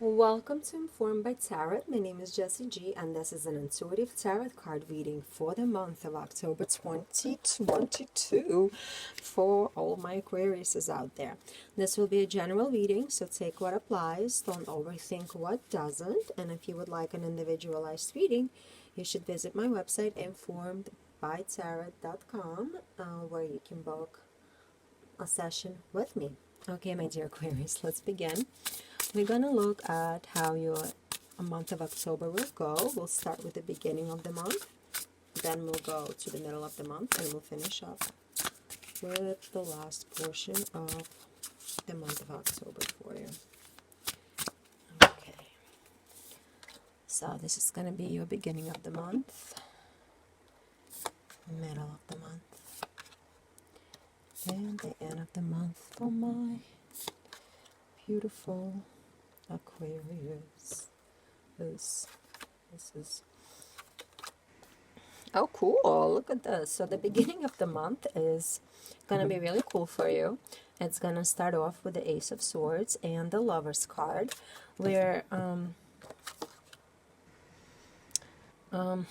Welcome to Informed by Tarot. My name is Jessie G, and this is an intuitive tarot card reading for the month of October 2022 for all my Aquariuses out there. This will be a general reading, so take what applies, don't overthink what doesn't, and if you would like an individualized reading, you should visit my website informedbytarot.com, where you can book a session with me. Okay, my dear Aquarius, let's begin. We're going to look at how your month of October will go. We'll start with the beginning of the month, then we'll go to the middle of the month, and we'll finish up with the last portion of the month of October for you. Okay, so this is going to be your beginning of the month, middle of the month, and the end of the month for my beautiful Aquarius. This is oh cool, look at this. So the beginning of the month is gonna be really cool for you. It's gonna start off with the Ace of Swords and the Lover's card, where you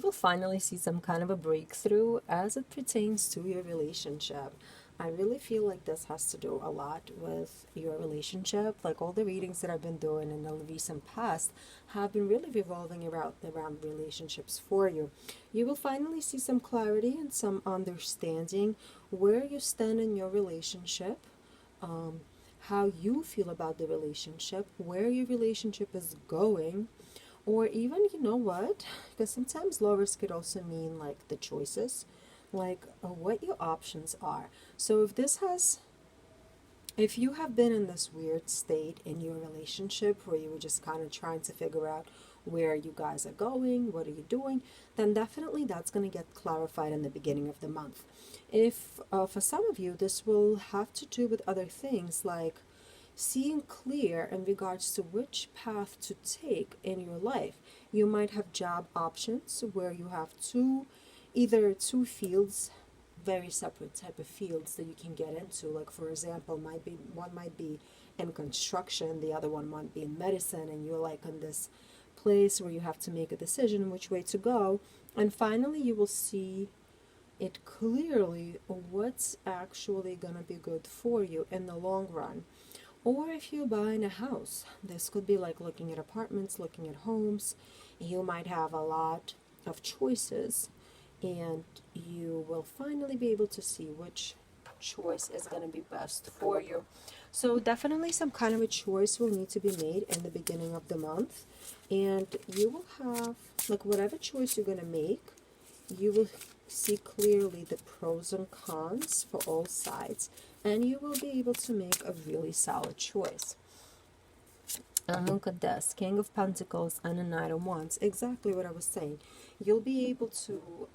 will finally see some kind of a breakthrough as it pertains to your relationship. I really feel like this has to do a lot with your relationship. Like all the readings that I've been doing in the recent past have been really revolving around relationships for you. You will finally see some clarity and some understanding where you stand in your relationship, how you feel about the relationship, where your relationship is going, or even, you know what, because sometimes lovers could also mean like the choices, like what your options are. So if you have been in this weird state in your relationship where you were just kind of trying to figure out where you guys are going, what are you doing, then definitely that's going to get clarified in the beginning of the month. If for some of you this will have to do with other things, like seeing clear in regards to which path to take in your life. You might have job options where you have either two fields, very separate type of fields that you can get into. Like for example, one might be in construction, the other one might be in medicine, and you're like in this place where you have to make a decision which way to go. And finally you will see it clearly what's actually going to be good for you in the long run. Or if you're buying a house, this could be like looking at apartments, looking at homes. You might have a lot of choices, and you will finally be able to see which choice is going to be best for you. So definitely some kind of a choice will need to be made in the beginning of the month, and you will have, like, whatever choice you're going to make, you will see clearly the pros and cons for all sides, and you will be able to make a really solid choice. And look at this, King of Pentacles and a Knight of Wands. Exactly what I was saying. You'll be able to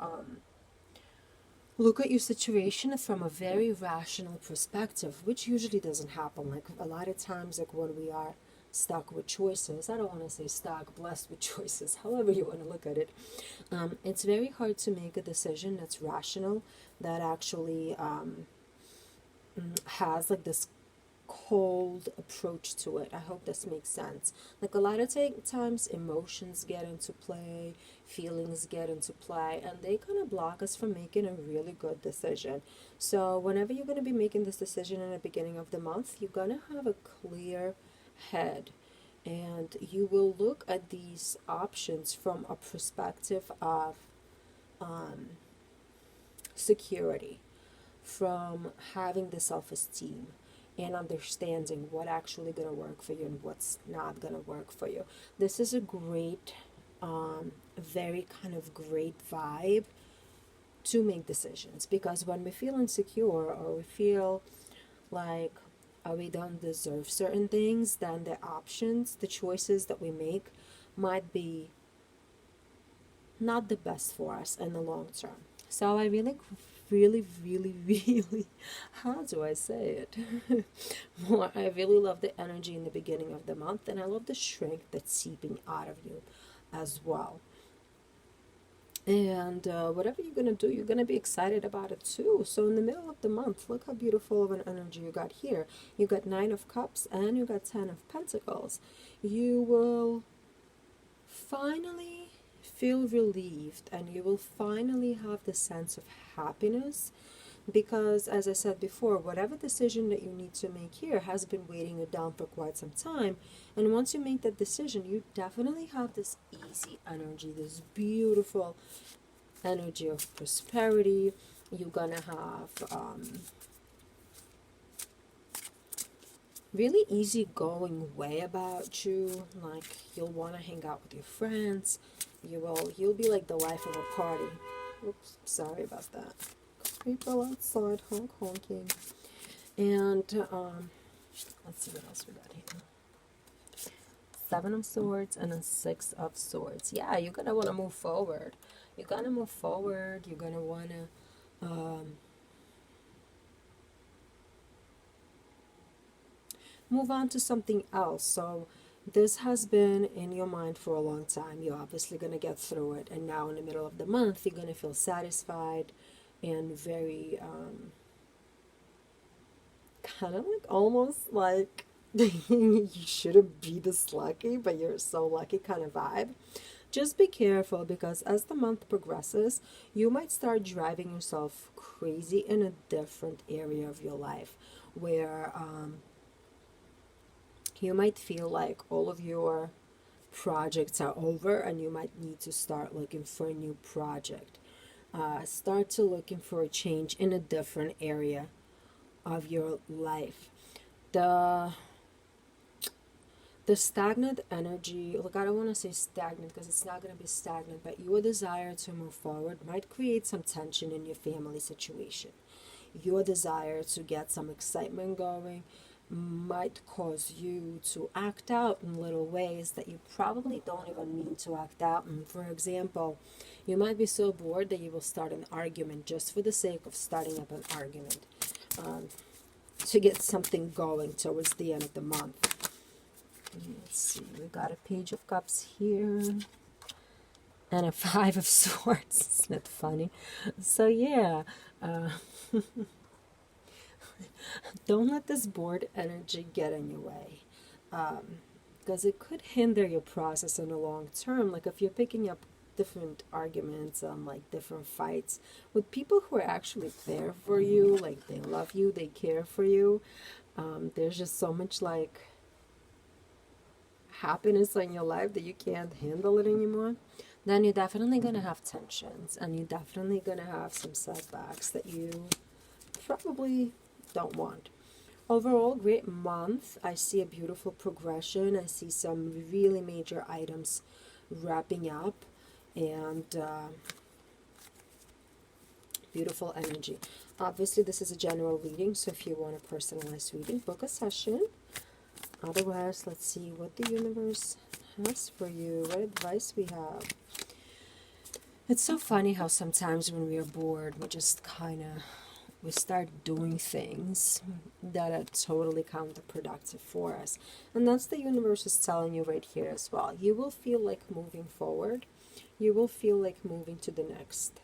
look at your situation from a very rational perspective, which usually doesn't happen. Like a lot of times, like when we are stuck with choices, I don't want to say stuck, blessed with choices, however you want to look at it, it's very hard to make a decision that's rational, that actually has like this cold approach to it. I hope this makes sense. Like a lot of times emotions get into play, feelings get into play, and they kind of block us from making a really good decision. So whenever you're going to be making this decision in the beginning of the month, you're going to have a clear head, and you will look at these options from a perspective of security, from having the self-esteem and understanding what actually going to work for you and what's not going to work for you. This is a great, very kind of great vibe to make decisions, because when we feel insecure or we feel like we don't deserve certain things, then the options, the choices that we make might be not the best for us in the long term. So I really, how do I say it? More, I really love the energy in the beginning of the month, and I love the strength that's seeping out of you as well. And whatever you're going to do, you're going to be excited about it too. So in the middle of the month, look how beautiful of an energy you got here. You got Nine of Cups and you got Ten of Pentacles. You will finally feel relieved, and you will finally have the sense of happiness, because as I said before, whatever decision that you need to make here has been weighing you down for quite some time. And once you make that decision, you definitely have this easy energy, this beautiful energy of prosperity. You're gonna have really easygoing way about you. Like, you'll want to hang out with your friends. You'll be like the life of a party. Oops, sorry about that. People outside honking. And let's see what else we got here. Seven of Swords and a Six of Swords. Yeah, you're gonna want to move forward. You're gonna move forward. You're gonna want to move on to something else. So this has been in your mind for a long time. You're obviously going to get through it. And now in the middle of the month, you're going to feel satisfied and very kind of like almost like you shouldn't be this lucky, but you're so lucky kind of vibe. Just be careful, because as the month progresses, you might start driving yourself crazy in a different area of your life, where you might feel like all of your projects are over and you might need to start looking for a new project. Start to looking for a change in a different area of your life. The stagnant energy, look, I don't want to say stagnant because it's not going to be stagnant, but your desire to move forward might create some tension in your family situation. Your desire to get some excitement going might cause you to act out in little ways that you probably don't even mean to act out in. For example, you might be so bored that you will start an argument just for the sake of starting up an argument, to get something going towards the end of the month. Let's see, we got a Page of Cups here and a Five of Swords. Isn't that funny? So yeah, don't let this bored energy get in your way, because it could hinder your process in the long term. Like if you're picking up different arguments, like different fights with people who are actually there for you, like they love you, they care for you, there's just so much like happiness in your life that you can't handle it anymore, then you're definitely going to have tensions, and you're definitely going to have some setbacks that you probably don't want. Overall, great month. I see a beautiful progression. I see some really major items wrapping up, and beautiful energy. Obviously, this is a general reading, so if you want a personalized reading, book a session. Otherwise, let's see what the universe has for you, what advice we have. It's so funny how sometimes when we are bored, we start doing things that are totally counterproductive for us. And that's the universe is telling you right here as well. You will feel like moving forward. You will feel like moving to the next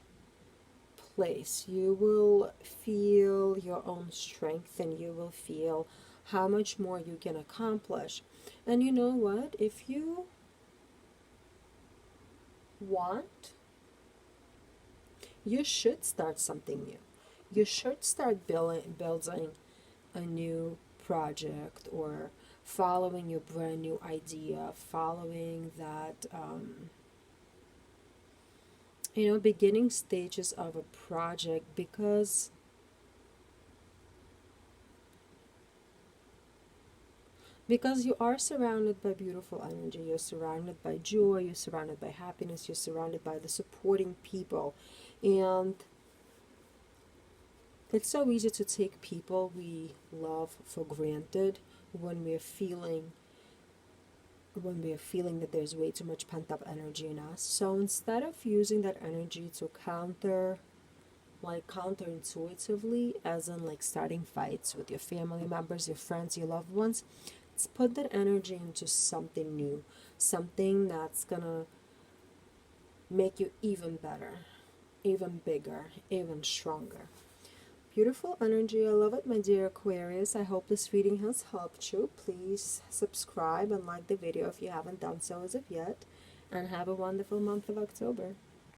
place. You will feel your own strength, and you will feel how much more you can accomplish. And you know what? If you want, you should start something new. You should start building a new project, or following your brand new idea, following that, beginning stages of a project, because you are surrounded by beautiful energy, you're surrounded by joy, you're surrounded by happiness, you're surrounded by the supporting people. And it's so easy to take people we love for granted when we're feeling that there's way too much pent-up energy in us. So instead of using that energy to counterintuitively, as in like starting fights with your family members, your friends, your loved ones, let's put that energy into something new, something that's gonna make you even better, even bigger, even stronger. Beautiful energy. I love it, my dear Aquarius. I hope this reading has helped you. Please subscribe and like the video if you haven't done so as of yet. And have a wonderful month of October.